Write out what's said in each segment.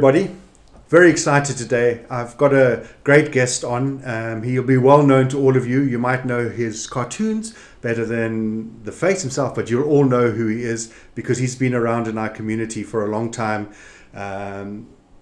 everybody. Very excited today. I've got a great guest on. He'll be well known to all of you. You might know his cartoons better than the face himself, but you'll all know who he is because he's been around in our community for a long time.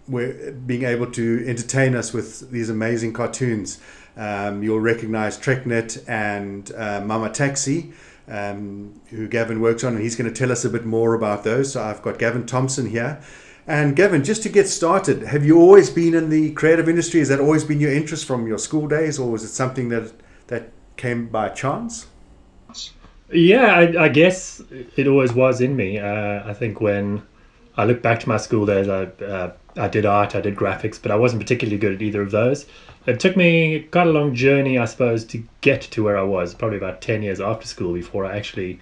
We're being able to entertain us with these amazing cartoons. You'll recognize Treknet and Mama Taxi, who Gavin works on, and he's going to tell us a bit more about those. So I've got Gavin Thomson here. And Gavin, just to get started, have you always been in the creative industry? Has that always been your interest from your school days, or was it something that came by chance? Yeah, I guess it always was in me. I think when I look back to my school days, I did art, I did graphics, but I wasn't particularly good at either of those. It took me quite a long journey, I suppose, to get to where I was, probably about 10 years after school before I actually,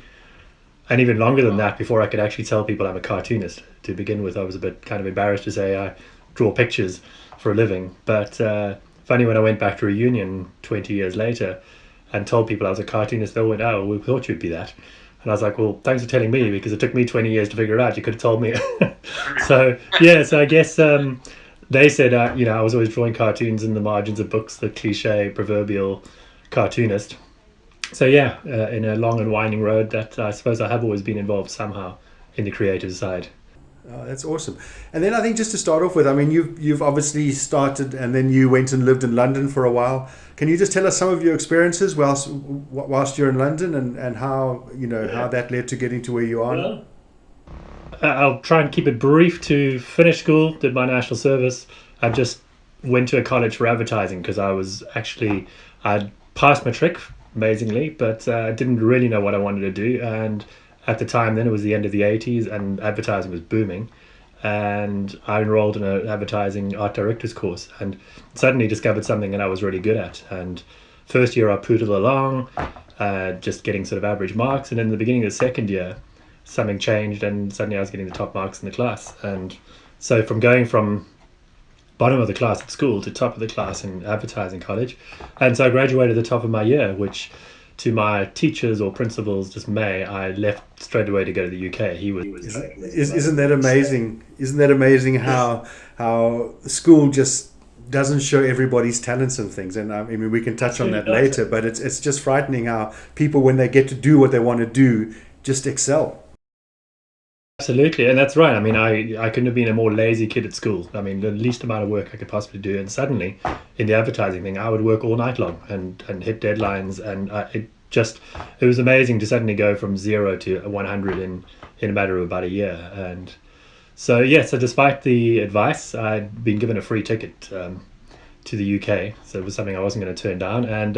and even longer than that, before I could actually tell people I'm a cartoonist. To begin with, I was a bit kind of embarrassed to say I draw pictures for a living. But funny, when I went back to reunion 20 years later and told people I was a cartoonist, they went, "Oh, we thought you'd be that." And I was like, "Well, thanks for telling me, because it took me 20 years to figure it out. You could have told me." So I guess they said, I was always drawing cartoons in the margins of books, the cliche proverbial cartoonist. So in a long and winding road that I suppose I have always been involved somehow in the creative side. Oh, that's awesome. And then I think just to start off with, I mean, you've obviously started, and then you went and lived in London for a while. Can you just tell us some of your experiences whilst you're in London, and how how that led to getting to where you are? Well, I'll try and keep it brief. To finish school, did my national service. I just went to a college for advertising because I'd passed my trick amazingly, but I didn't really know what I wanted to do. And at the time, then it was the end of the 80s and advertising was booming. And I enrolled in an advertising art director's course and suddenly discovered something that I was really good at. And first year I poodled along, just getting sort of average marks. And in the beginning of the second year, something changed and suddenly I was getting the top marks in the class. And so from going from bottom of the class at school to top of the class in advertising college. And so I graduated at the top of my year, which to my teachers or principals' dismay, I left straight away to go to the UK. Isn't that amazing? Isn't that amazing how school just doesn't show everybody's talents and things? And I mean, we can touch on that later, but it's just frightening how people, when they get to do what they want to do, just excel. Absolutely, and that's right. I mean, I couldn't have been a more lazy kid at school. I mean, the least amount of work I could possibly do, and suddenly, in the advertising thing, I would work all night long and hit deadlines, and it was amazing to suddenly go from 0 to 100 in a matter of about a year. And so despite the advice, I'd been given a free ticket to the UK, so it was something I wasn't going to turn down. And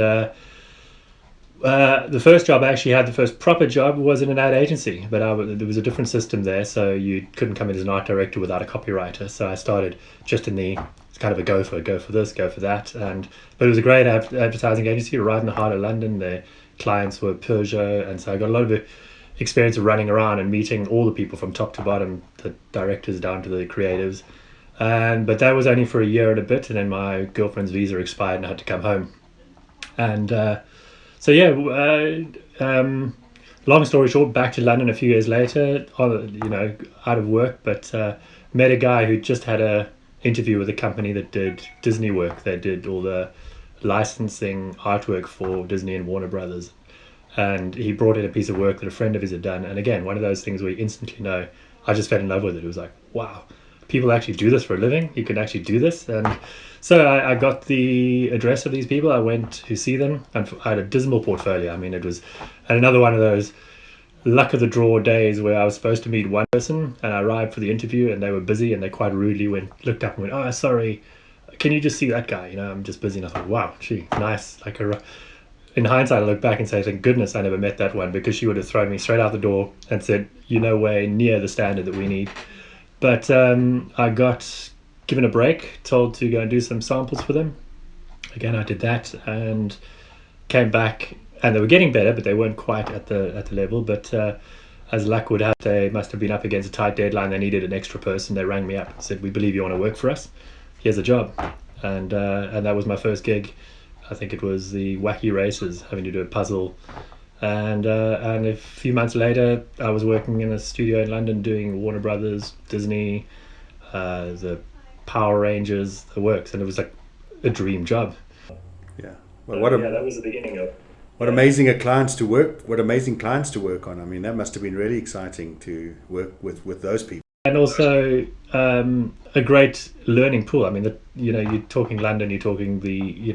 the first job I actually had, the first proper job, was in an ad agency, but there was a different system there, so you couldn't come in as an art director without a copywriter. So I started just in the kind of a go for this, go for that, but it was a great advertising agency right in the heart of London. Their clients were Peugeot, and so I got a lot of experience of running around and meeting all the people from top to bottom, the directors down to the creatives. But that was only for a year and a bit, and then my girlfriend's visa expired and I had to come home. And long story short, back to London a few years later, out of work, but met a guy who just had a interview with a company that did Disney work. They did all the licensing artwork for Disney and Warner Brothers. And he brought in a piece of work that a friend of his had done. And again, one of those things where you instantly know, I just fell in love with it. It was like, wow, people actually do this for a living. You can actually do this. And so I got the address of these people. I went to see them, and I had a dismal portfolio. I mean, it was another one of those luck of the draw days where I was supposed to meet one person, and I arrived for the interview and they were busy, and they quite rudely looked up and went, "Oh, sorry, can you just see that guy? I'm just busy." And I thought, wow, gee, nice. In hindsight, I look back and say, thank goodness I never met that one, because she would have thrown me straight out the door and said, "You're no way near the standard that we need." But I got given a break, told to go and do some samples for them. Again, I did that and came back, and they were getting better, but they weren't quite at the level. But as luck would have, they must have been up against a tight deadline. They needed an extra person. They rang me up and said, "We believe you want to work for us. Here's a job." And that was my first gig. I think it was the Wacky Races, having to do a puzzle. And a few months later, I was working in a studio in London doing Warner Brothers, Disney, the Power Rangers, the works, and it was like a dream job. Yeah. Well, that was the beginning of. what amazing clients to work. What amazing clients to work on. I mean, that must have been really exciting to work with those people. And also a great learning pool. I mean, you're talking London, you're talking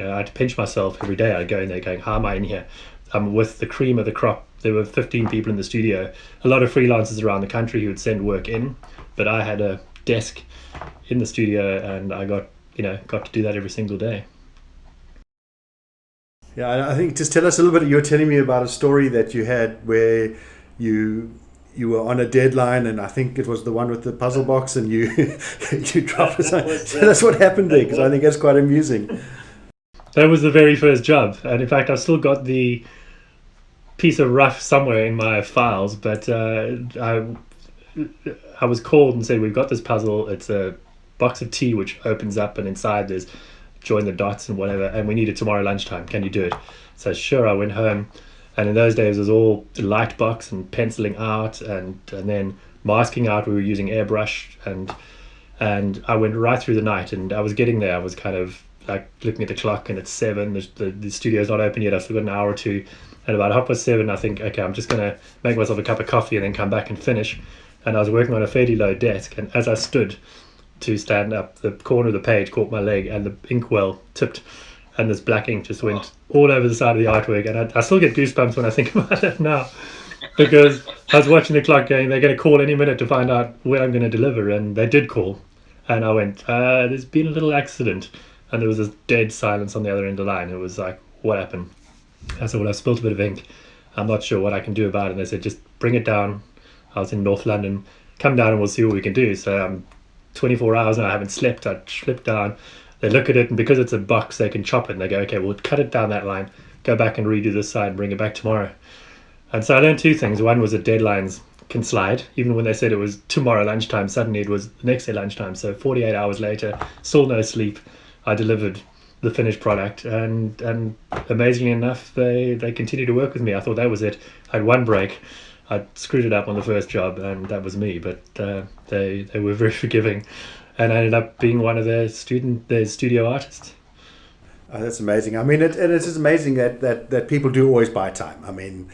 I had to pinch myself every day. I'd go in there going, how am I in here? I'm with the cream of the crop. There were 15 people in the studio, a lot of freelancers around the country who would send work in, but I had a desk in the studio and I got to do that every single day. Yeah, I think just tell us a little bit. You're telling me about a story that you had where you were on a deadline, and I think it was the one with the puzzle box, and you you dropped it. Tell us what happened there, because I think that's quite amusing. That was the very first job, and in fact, I've still got the piece of rough somewhere in my files. But I was called and said, we've got this puzzle. It's a box of tea which opens up, and inside there's join the dots and whatever, and we need it tomorrow lunchtime. Can you do it? So sure, I went home, and in those days it was all light box and penciling out and then masking out. We were using airbrush, and I went right through the night, and I was getting there. I was kind of like looking at the clock, and it's 7. The studio's not open yet. I've still got an hour or two, and about 7:30 I think, okay, I'm just gonna make myself a cup of coffee and then come back and finish. And I was working on a fairly low desk, and as I stood to stand up, the corner of the page caught my leg, and the inkwell tipped, and this black ink just went all over the side of the artwork. And I still get goosebumps when I think about it now, because I was watching the clock going, they're going to call any minute to find out when I'm going to deliver, and they did call. And I went, there's been a little accident, and there was this dead silence on the other end of the line. It was like, what happened? I said, well, I spilled a bit of ink. I'm not sure what I can do about it. And they said, just bring it down. I was in North London. Come down and we'll see what we can do. So 24 hours and I haven't slept. I slipped down. They look at it, and because it's a box, they can chop it, and they go, okay, we'll cut it down that line, go back and redo this side and bring it back tomorrow. And so I learned 2 things. One was that deadlines can slide. Even when they said it was tomorrow lunchtime, suddenly it was the next day lunchtime. So 48 hours later, still no sleep, I delivered the finished product, and amazingly enough, they continued to work with me. I thought that was it. I had one break. I screwed it up on the first job, and that was me. But they were very forgiving, and I ended up being one of their studio artists. Oh, that's amazing. I mean, it's just amazing that people do always buy time. I mean,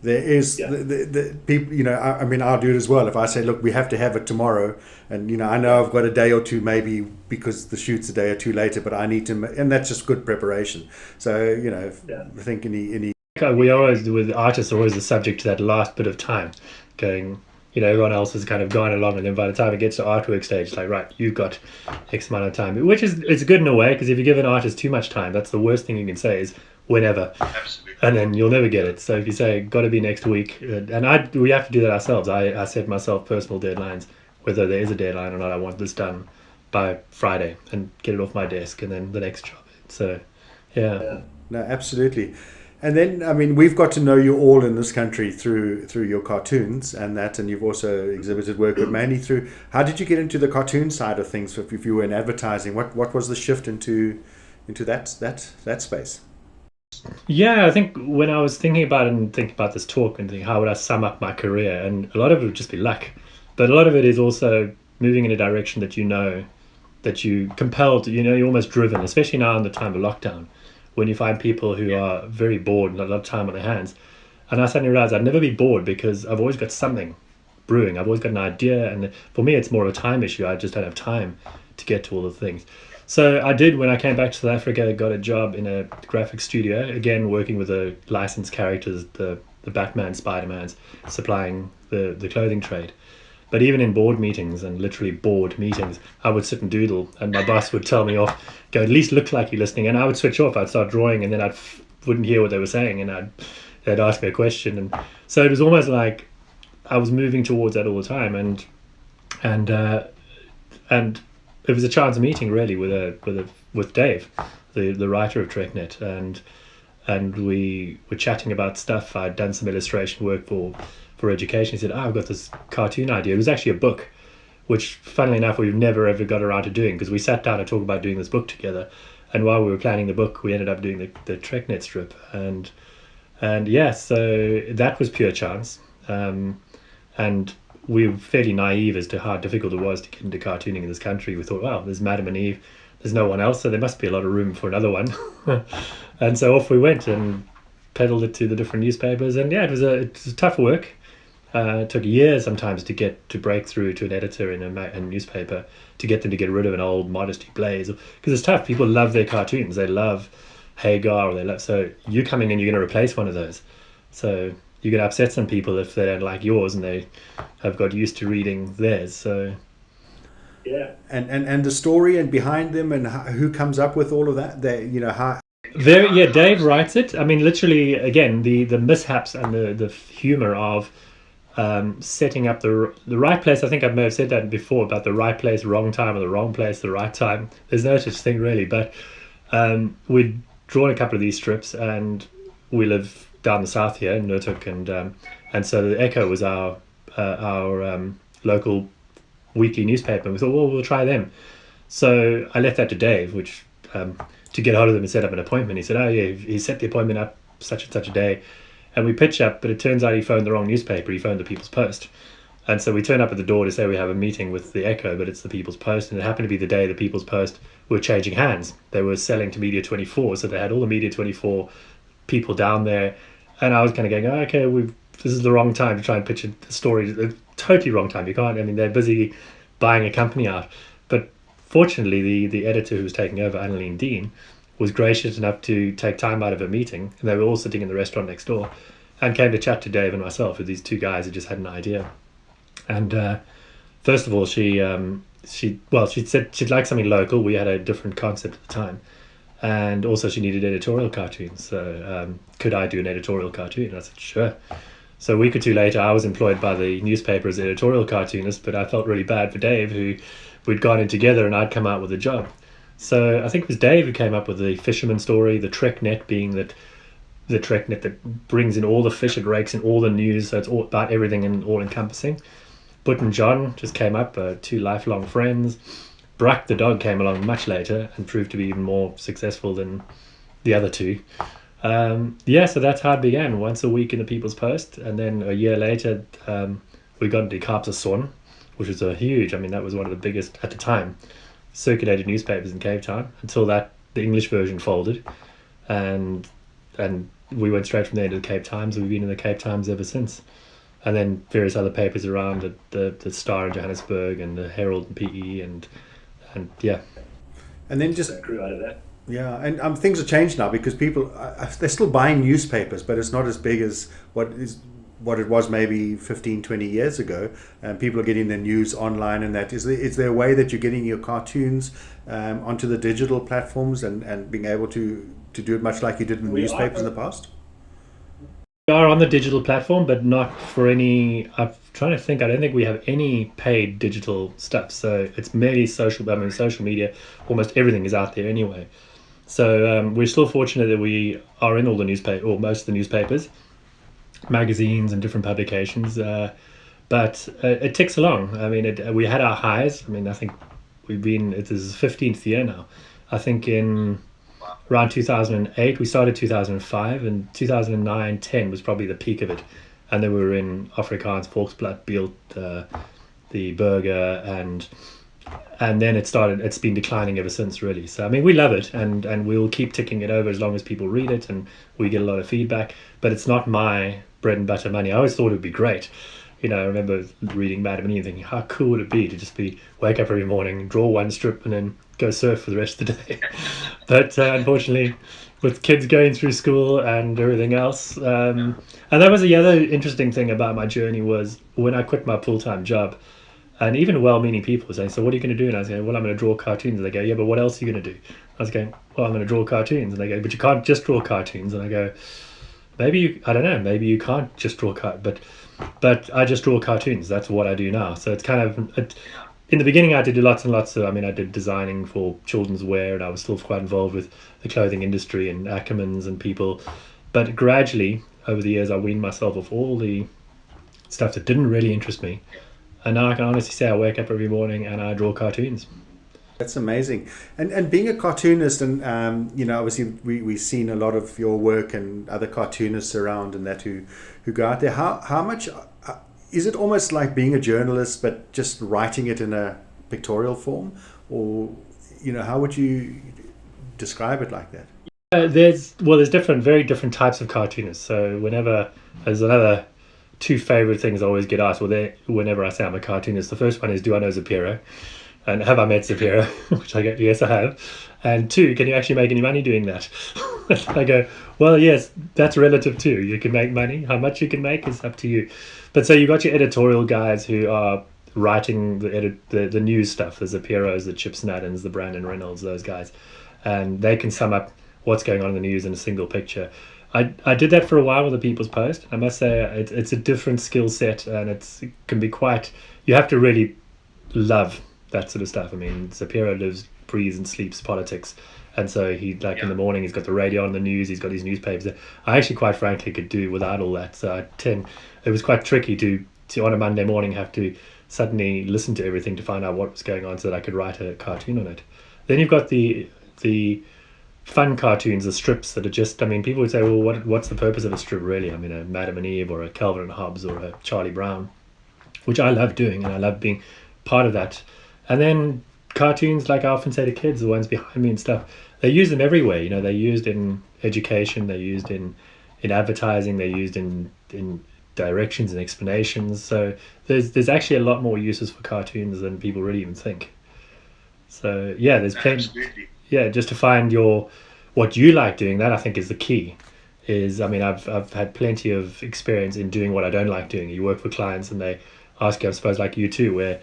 there is the people. I mean, I'll do it as well. If I say, look, we have to have it tomorrow, and I know I've got a day or two maybe because the shoot's a day or two later, but I need to, and that's just good preparation. So I think any. We always, with artists, are always the subject to that last bit of time, going, everyone else has kind of gone along, and then by the time it gets to artwork stage, it's like, right, you've got X amount of time, which is, it's good in a way, because if you give an artist too much time, that's the worst thing you can say is whenever. Absolutely. And then you'll never get it. So if you say, got to be next week, and we have to do that ourselves. I set myself personal deadlines, whether there is a deadline or not. I want this done by Friday and get it off my desk, and then the next job. So, yeah. No, absolutely. And then, I mean, we've got to know you all in this country through your cartoons and you've also exhibited work, but mainly through. How did you get into the cartoon side of things? If you were in advertising, what was the shift into that space? Yeah, I think when I was thinking about it and thinking about this talk and thinking how would I sum up my career, and a lot of it would just be luck, but a lot of it is also moving in a direction that that you compelled, you're almost driven, especially now in the time of lockdown, when you find people who are very bored and a lot of time on their hands. And I suddenly realized I'd never be bored because I've always got something brewing. I've always got an idea, and for me it's more of a time issue. I just don't have time to get to all the things. So I did, when I came back to South Africa, got a job in a graphic studio, again working with the licensed characters, the Batman, Spider-Mans, supplying the clothing trade. But even in board meetings, and literally board meetings, I would sit and doodle, and my boss would tell me off, go, at least look like you're listening, and I would switch off. I'd start drawing, and then I wouldn't hear what they were saying, and they'd ask me a question, and so it was almost like I was moving towards that all the time, and it was a chance meeting really with Dave, the writer of Treknet, and we were chatting about stuff. I'd done some illustration work for education. He said, I've got this cartoon idea. It was actually a book, which funnily enough we've never ever got around to doing, because we sat down and talked about doing this book together, and while we were planning the book we ended up doing the Treknet strip, and yeah, so that was pure chance. And we were fairly naive as to how difficult it was to get into cartooning in this country. We thought, wow, there's Madam and Eve, there's no one else, so there must be a lot of room for another one. And so off we went and peddled it to the different newspapers. And yeah, it was a tough work. It took years sometimes to break through to an editor in a newspaper, to get them to get rid of an old Modesty Blaze, because it's tough. People love their cartoons. They love Hagar, or they love, so you coming in, you're going to replace one of those. So you're going to upset some people if they don't like yours and they have got used to reading theirs. So yeah, and the story and behind them, and who comes up with all of that. How. Dave writes it. I mean, literally, again, the mishaps and the humor of setting up the right place. I think I may have said that before about the right place, wrong time, or the wrong place, the right time. There's no such thing really, but we'd drawn a couple of these strips, and we live down the south here in Noordhoek, and so the Echo was our local weekly newspaper, and we thought, well, we'll try them. So I left that to Dave, which to get hold of them and set up an appointment. He said, oh yeah, he set the appointment up such and such a day. And we pitch up, but it turns out he phoned the wrong newspaper. He phoned the People's Post. And so we turn up at the door to say we have a meeting with the Echo, but it's the People's Post. And it happened to be the day the People's Post were changing hands. They were selling to Media 24. So they had all the Media 24 people down there. And I was kind of going, oh, okay, this is the wrong time to try and pitch a story. Totally wrong time. You can't. I mean, they're busy buying a company out. But fortunately, the editor who was taking over, Annalene Dean, was gracious enough to take time out of a meeting, and they were all sitting in the restaurant next door, and came to chat to Dave and myself, with these two guys who just had an idea. And first of all, she said she'd like something local. We had a different concept at the time, and also she needed editorial cartoons. So could I do an editorial cartoon? And I said sure. So a week or two later, I was employed by the newspaper as an editorial cartoonist, but I felt really bad for Dave, who we'd gone in together, and I'd come out with a job. So I think it was Dave who came up with the fisherman story, the Treknet being the Treknet that brings in all the fish, it rakes in all the news, so it's all about everything and all encompassing. Butt and John just came up, two lifelong friends. Brack the dog came along much later and proved to be even more successful than the other two. So that's how it began, once a week in the People's Post, and then a year later we got into Kaapse, which was that was one of the biggest at the time circulated newspapers in Cape Town, until the English version folded, and we went straight from there to the Cape Times, and we've been in the Cape Times ever since. And then various other papers around, the Star in Johannesburg and the Herald and PE, and yeah. And then just grew out of that. Yeah, and things have changed now, because people they're still buying newspapers, but it's not as big as what it was maybe 15, 20 years ago. And people are getting their news online, and that. Is there a way that you're getting your cartoons onto the digital platforms and being able to do it much like you did in the newspapers in the past? We are on the digital platform, but not for any. I'm trying to think. I don't think we have any paid digital stuff. So it's merely social media. Almost everything is out there anyway. So we're still fortunate that we are in all the newspaper, or most of the newspapers, magazines and different publications. But it ticks along. I mean, we had our highs. I mean, I think it is the 15th year now. I think in around 2008, we started 2005, and 2009-10 was probably the peak of it. And then we were in Afrikaans, Volksblad, Beeld, the Burger, and then it's been declining ever since, really. So I mean, we love it, and we'll keep ticking it over as long as people read it and we get a lot of feedback. But it's not my bread and butter money. I always thought it would be great. I remember reading Madam and Eve thinking, how cool would it be to just wake up every morning, draw one strip, and then go surf for the rest of the day. But unfortunately, with kids going through school and everything else, and that was the other interesting thing about my journey, was when I quit my full-time job, and even well-meaning people were saying, so what are you going to do? And I was going, well, I'm going to draw cartoons. And they go, yeah, but what else are you going to do? I was going, well, I'm going to draw cartoons. And they go, but you can't just draw cartoons. And I go, maybe you can't just draw cartoons, but I just draw cartoons. That's what I do now. So it's kind of, in the beginning I had to do lots and lots of, I did designing for children's wear, and I was still quite involved with the clothing industry and Ackermans and people. But gradually, over the years, I weaned myself off all the stuff that didn't really interest me. And now I can honestly say I wake up every morning and I draw cartoons. That's amazing. And being a cartoonist, and obviously we've seen a lot of your work and other cartoonists around and that who go out there. How much is it almost like being a journalist, but just writing it in a pictorial form, or how would you describe it like that? There's different, very different types of cartoonists. So whenever there's another two favorite things I always get asked. Whenever I say I'm a cartoonist, the first one is, do I know Zapiro? And have I met Zapiro? Which I go, yes, I have. And two, can you actually make any money doing that? I go, well, yes, that's relative too. You can make money. How much you can make is up to you. But so you've got your editorial guys who are writing the news stuff, the Zapiros, the Chip Snaddens, the Brandon Reynolds, those guys. And they can sum up what's going on in the news in a single picture. I did that for a while with the People's Post. I must say it's a different skill set, and it can be quite... You have to really love that sort of stuff. I mean, Zapiro lives, breathes, and sleeps politics, and so in the morning he's got the radio on, the news. He's got his newspapers. I actually, quite frankly, could do without all that. So it was quite tricky to on a Monday morning have to suddenly listen to everything to find out what was going on, so that I could write a cartoon on it. Then you've got the fun cartoons, the strips that are just, I mean, people would say, well, what's the purpose of a strip really? I mean, a Madam and Eve or a Calvin and Hobbes or a Charlie Brown, which I love doing, and I love being part of that. And then cartoons, like I often say to kids, the ones behind me and stuff, they use them everywhere. They're used in education, they're used in advertising, they're used in directions and explanations. So there's actually a lot more uses for cartoons than people really even think. So yeah, there's plenty. Absolutely. Yeah, just to find what you like doing, that I think is the key. I mean, I've had plenty of experience in doing what I don't like doing. You work for clients and they ask you, I suppose, like you too, where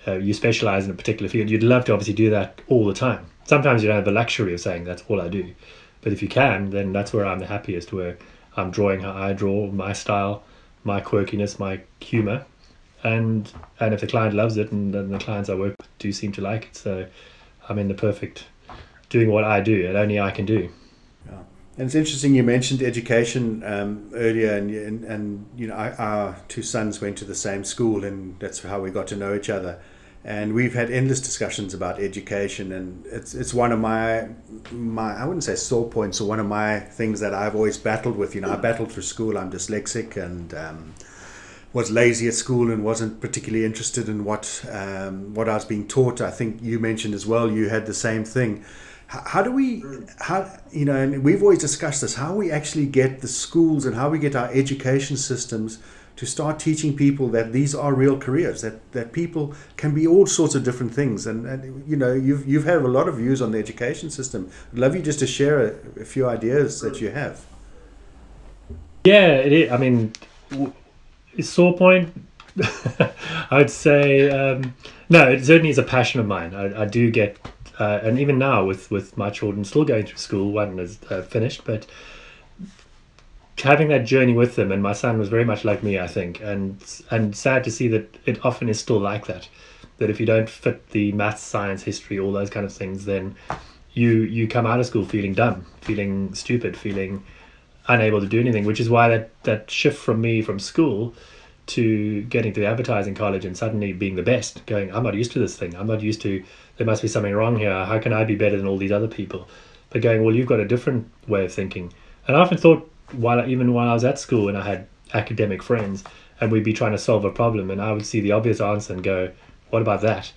you specialize in a particular field. You'd love to obviously do that all the time. Sometimes you don't have the luxury of saying that's all I do, but if you can, then that's where I'm the happiest, where I'm drawing how I draw, my style, my quirkiness, my humor, and if the client loves it, and the clients I work with do seem to like it, so I'm in the perfect doing what I do and only I can do. Yeah. And it's interesting you mentioned education earlier, and our two sons went to the same school, and that's how we got to know each other. And we've had endless discussions about education, and it's one of my I wouldn't say sore points, or one of my things that I've always battled with. I battled through school. I'm dyslexic and was lazy at school and wasn't particularly interested in what I was being taught. I think you mentioned as well you had the same thing. How do we, and we've always discussed this, how we actually get the schools and how we get our education systems to start teaching people that these are real careers, that people can be all sorts of different things. And you've had a lot of views on the education system. I'd love you just to share a few ideas that you have. Yeah, it is. I mean, sore point, I'd say, no, it certainly is a passion of mine. I do get... and even now with my children still going through school, one is finished, but having that journey with them, and my son was very much like me, I think, and sad to see that it often is still like that if you don't fit the maths, science, history, all those kind of things, then you come out of school feeling dumb, feeling stupid, feeling unable to do anything, which is why that shift from me from school to getting to the advertising college and suddenly being the best, going, I'm not used to this thing, I'm not used to, there must be something wrong here, how can I be better than all these other people? But going, well, you've got a different way of thinking. And I often thought, even while I was at school and I had academic friends and we'd be trying to solve a problem and I would see the obvious answer and go, what about that?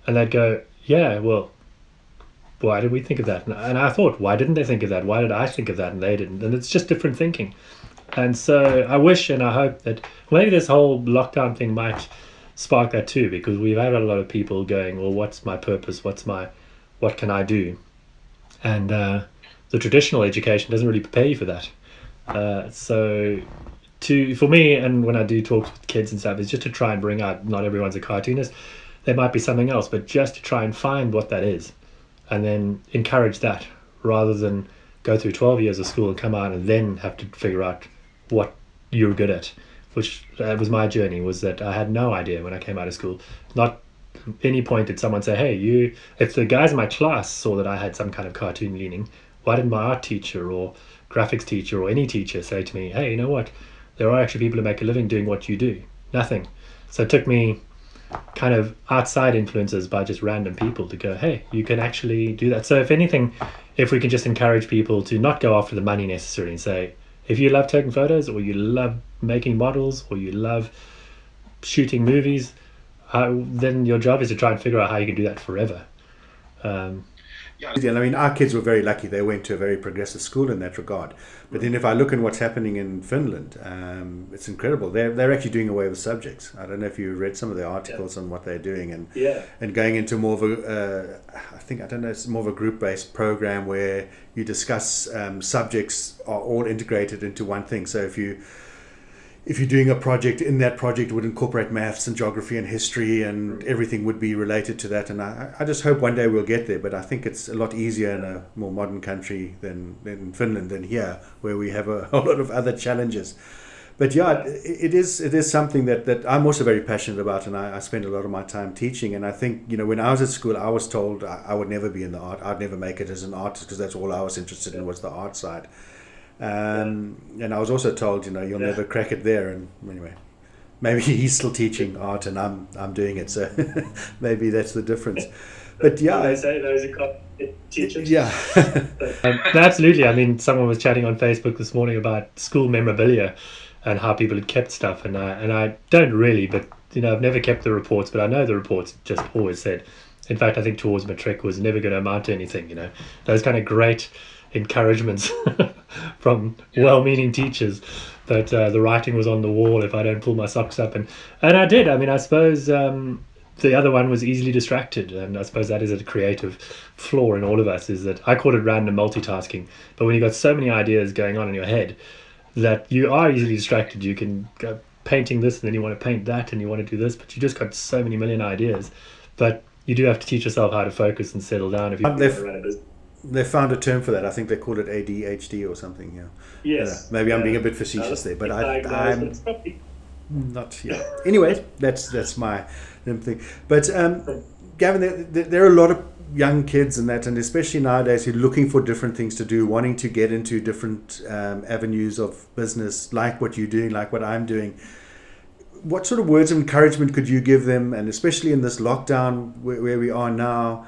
And they'd go, yeah, well, why did we think of that? And I thought, why didn't they think of that? Why did I think of that and they didn't? And it's just different thinking. And so I wish and I hope that maybe this whole lockdown thing might spark that too, because we've had a lot of people going, well, what's my purpose? What can I do? And the traditional education doesn't really prepare you for that. So for me, and when I do talk with kids and stuff, is just to try and bring out, not everyone's a cartoonist, there might be something else, but just to try and find what that is and then encourage that rather than go through 12 years of school and come out and then have to figure out what you're good at, which was my journey, was that I had no idea when I came out of school. Not any point did someone say, hey, if the guys in my class saw that I had some kind of cartoon leaning, why didn't my art teacher or graphics teacher or any teacher say to me, hey, you know what, there are actually people who make a living doing what you do? Nothing. So it took me kind of outside influences by just random people to go, hey, you can actually do that. So if anything, if we can just encourage people to not go after the money necessarily and say, if you love taking photos or you love making models or you love shooting movies, then your job is to try and figure out how you can do that forever. Um, I mean, our kids were very lucky. They went to a very progressive school in that regard. But then if I look at what's happening in Finland, it's incredible. They're actually doing away with subjects. I don't know if you read some of the articles on what they're doing, and going into more of a, I don't know, it's more of a group-based program where you discuss subjects are all integrated into one thing. So if you're doing a project, in that project would incorporate maths and geography and history, and everything would be related to that. And I just hope one day we'll get there. But I think it's a lot easier in a more modern country than Finland than here, where we have a whole lot of other challenges. But yeah, it is something that I'm also very passionate about, and I spend a lot of my time teaching. And I think, when I was at school, I was told I would never be in the art. I'd never make it as an artist, because that's all I was interested in, was the art side. And I was also told, you'll never crack it there. And anyway, maybe he's still teaching art and I'm doing it. So maybe that's the difference. But yeah, they say those are teachers. Yeah, absolutely. I mean, someone was chatting on Facebook this morning about school memorabilia and how people had kept stuff, and I don't really, but I've never kept the reports, but I know the reports just always said. In fact, I think towards matric was never going to amount to anything. Those kind of great encouragements from well-meaning teachers that the writing was on the wall if I don't pull my socks up, and I did. I mean, I suppose the other one was easily distracted, and I suppose that is a creative flaw in all of us, is that I call it random multitasking. But when you've got so many ideas going on in your head that you are easily distracted, you can go painting this and then you want to paint that and you want to do this, but you just got so many million ideas. But you do have to teach yourself how to focus and settle down if you want to run a business. They found a term for that. I think they called it ADHD or something. Yeah. Yes. Maybe I'm being a bit facetious there, but I'm not. Yeah. Anyway, that's my thing. But Gavin, there are a lot of young kids and especially nowadays, who are looking for different things to do, wanting to get into different avenues of business, like what you're doing, like what I'm doing. What sort of words of encouragement could you give them, and especially in this lockdown where we are now,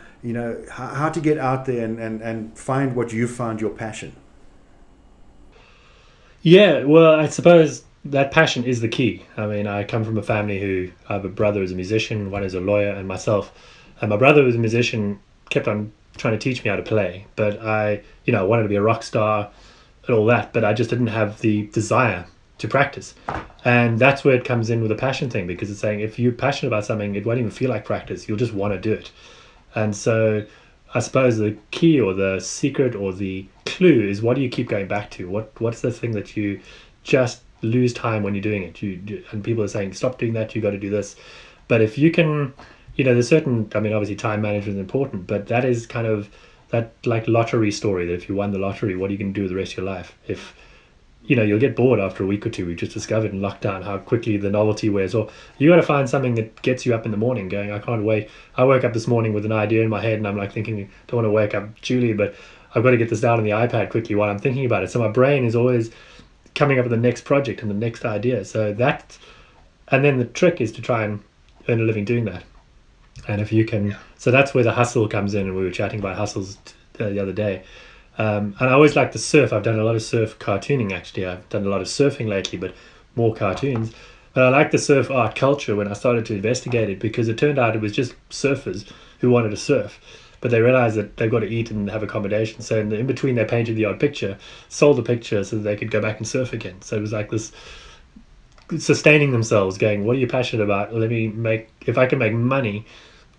how to get out there and find what you found your passion? Yeah, well, I suppose that passion is the key. I mean, I come from a family who, I have a brother who's a musician, one is a lawyer, and myself. And my brother, who was a musician, kept on trying to teach me how to play. But I wanted to be a rock star and all that, but I just didn't have the desire to practice. And that's where it comes in with the passion thing, because it's saying if you're passionate about something, it won't even feel like practice. You'll just want to do it. And so I suppose the key or the secret or the clue is, what do you keep going back to? What's the thing that you just lose time when you're doing it? And people are saying, stop doing that, you got to do this. But if you can, there's certain, I mean, obviously time management is important, but that is kind of that like lottery story, that if you won the lottery, what are you going to do with the rest of your life? If you'll get bored after a week or two. We just discovered in lockdown how quickly the novelty wears off. You got to find something that gets you up in the morning going, I can't wait. I woke up this morning with an idea in my head, and I'm like thinking, don't want to wake up Julie, but I've got to get this down on the iPad quickly while I'm thinking about it. So my brain is always coming up with the next project and the next idea. So and then the trick is to try and earn a living doing that. And if you can, so that's where the hustle comes in. And we were chatting about hustles the other day. And I always like to surf. I've done a lot of surf cartooning, actually. I've done a lot of surfing lately, but more cartoons. But I like the surf art culture when I started to investigate it, because it turned out it was just surfers who wanted to surf. But they realized that they've got to eat and have accommodation. So in between, they painted the odd picture, sold the picture so that they could go back and surf again. So it was like this sustaining themselves, going, what are you passionate about? If I can make money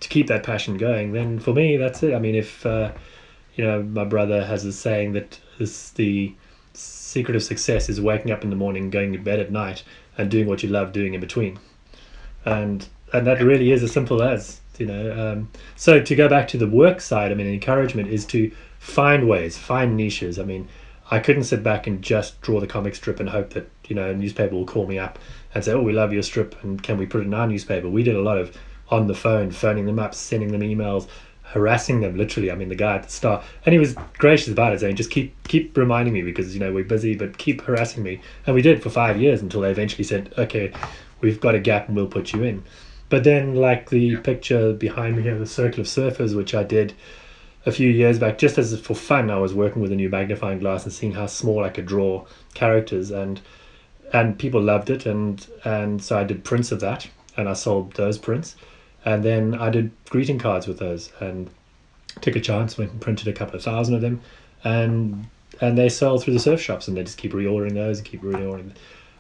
to keep that passion going, then for me, that's it. I mean, if... my brother has a saying that the secret of success is waking up in the morning, going to bed at night, and doing what you love doing in between. And that really is as simple as, So to go back to the work side, I mean, encouragement is to find ways, find niches. I mean, I couldn't sit back and just draw the comic strip and hope that, a newspaper will call me up and say, oh, we love your strip, and can we put it in our newspaper? We did a lot of on the phone, phoning them up, sending them emails, harassing them, literally. I mean, the guy at the Star, and he was gracious about it, saying, just keep reminding me, because we're busy, but keep harassing me. And we did for 5 years, until they eventually said, okay, we've got a gap and we'll put you in. But then, like the picture behind me here, the Circle of Surfers, which I did a few years back, just as for fun, I was working with a new magnifying glass and seeing how small I could draw characters, and people loved it, and so I did prints of that, and I sold those prints. And then I did greeting cards with those, and took a chance, went and printed a couple of thousand of them, and they sell through the surf shops, and they just keep reordering those and keep reordering.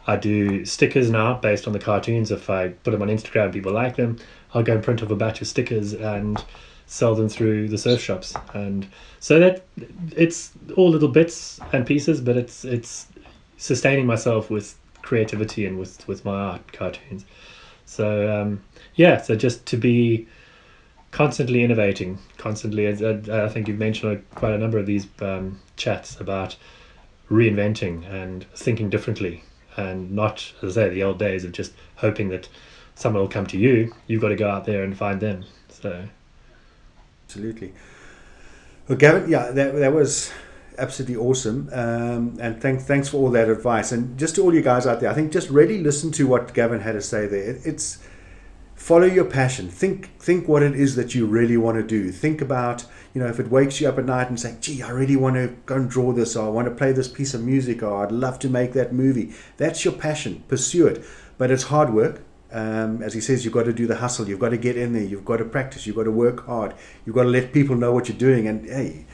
I do stickers now based on the cartoons. If I put them on Instagram, people like them, I'll go and print off a batch of stickers and sell them through the surf shops. And so that it's all little bits and pieces, but it's sustaining myself with creativity and with my art cartoons. So so just to be constantly innovating, constantly. I think you've mentioned quite a number of these chats about reinventing and thinking differently, and not, as I say, the old days of just hoping that someone will come to you. You've got to go out there and find them. So, absolutely. Well, Gavin, yeah, that was absolutely awesome, and thanks for all that advice. And just to all you guys out there, I think just really listen to what Gavin had to say there. It's follow your passion. Think what it is that you really want to do. Think about, if it wakes you up at night and say, gee, I really want to go and draw this, or I want to play this piece of music, or I'd love to make that movie. That's your passion. Pursue it. But it's hard work. As he says, you've got to do the hustle. You've got to get in there. You've got to practice. You've got to work hard. You've got to let people know what you're doing. And hey,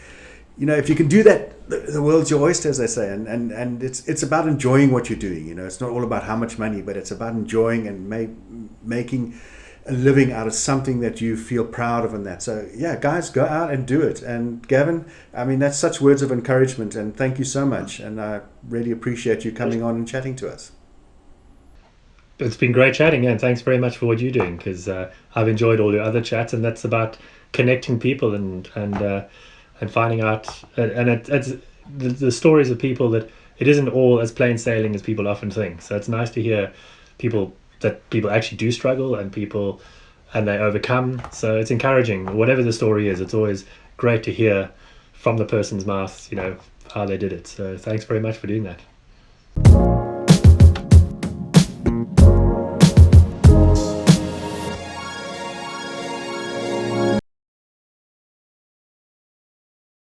if you can do that, the world's your oyster, as they say. And it's about enjoying what you're doing. It's not all about how much money, but it's about enjoying and making a living out of something that you feel proud of. And that. So yeah, guys, go out and do it. And Gavin, I mean, that's such words of encouragement. And thank you so much. And I really appreciate you coming on and chatting to us. It's been great chatting, and thanks very much for what you're doing, because I've enjoyed all your other chats, and that's about connecting people and finding out, and it's the stories of people that it isn't all as plain sailing as people often think. So it's nice to hear people actually do struggle, and they overcome. So it's encouraging. Whatever the story is, it's always great to hear from the person's mouth, how they did it. So thanks very much for doing that.